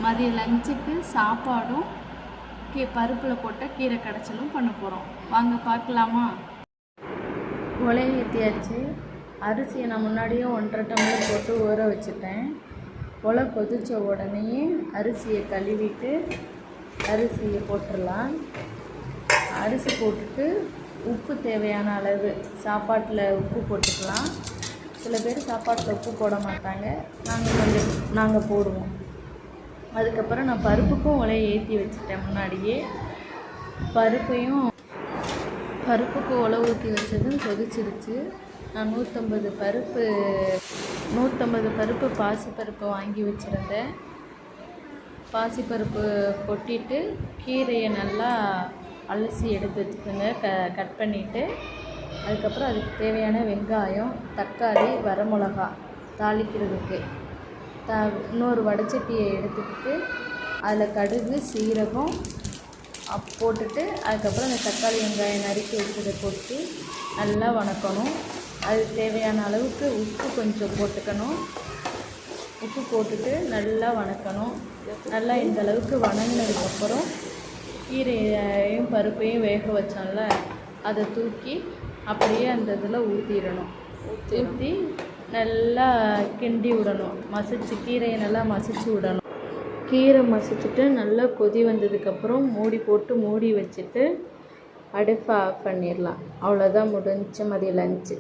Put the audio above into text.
மதிய லஞ்சுக்கு சாப்பாடும் பருப்பில் போட்ட கீரை கடைச்சலும் பண்ண போகிறோம். வாங்க பார்க்கலாமா? உலையை ஏற்றியாச்சு. அரிசியை நான் முன்னாடியே 1.5 டம்ளர் போட்டு ஊற வச்சுட்டேன். உலை கொதித்த உடனேயே அரிசியை கழுவிட்டு அரிசியை போட்டுடலாம். அரிசி போட்டுட்டு உப்பு தேவையான அளவு சாப்பாட்டில் உப்பு போட்டுக்கலாம். சில பேர் சாப்பாட்டில் உப்பு போட மாட்டாங்க, நாங்கள் போடுவோம். அதுக்கப்புறம் நான் பருப்புக்கும் உலையை ஏற்றி வச்சுட்டேன். முன்னாடியே பருப்புக்கு உலை ஊற்றி வச்சதும் கொதிச்சிருச்சு. நான் 150 பருப்பு பாசிப்பருப்பு வாங்கி வச்சுருந்தேன். பாசிப்பருப்பு கொட்டிட்டு கீரையை நல்லா அலசி எடுத்து வச்சுக்கோங்க. கட் பண்ணிவிட்டு அதுக்கப்புறம் அதுக்கு தேவையான வெங்காயம், தக்காளி, வரமிளகா தாளிக்கிறதுக்கு இன்னொரு வடைச்சட்டியை எடுத்துக்கிட்டு அதில் கடுகு, சீரகம் போட்டுட்டு அதுக்கப்புறம் அந்த தக்காளி வெங்காயம் நறுக்கி வச்சதை போட்டு நல்லா வணக்கணும். அதுக்கு தேவையான அளவுக்கு உப்பு கொஞ்சம் போட்டுக்கணும். உப்பு போட்டுட்டு நல்லா வணக்கணும். நல்லா இந்த அளவுக்கு வணங்கினதுக்கப்புறம் கீரையையும் பருப்பையும் வேக வச்சோம்ல, அதை தூக்கி அப்படியே அந்த இதில் ஊற்றிடணும். ஊற்றி நல்லா கிண்டி விடணும். கீரையை நல்லா மசிச்சு விடணும். கீரை மசிச்சுட்டு நல்லா கொதி வந்ததுக்கப்புறம் மூடி வச்சுட்டு அடுப்பை ஆஃப் பண்ணிடலாம். அவ்வளோதான், முடிஞ்ச மதிய லஞ்சு.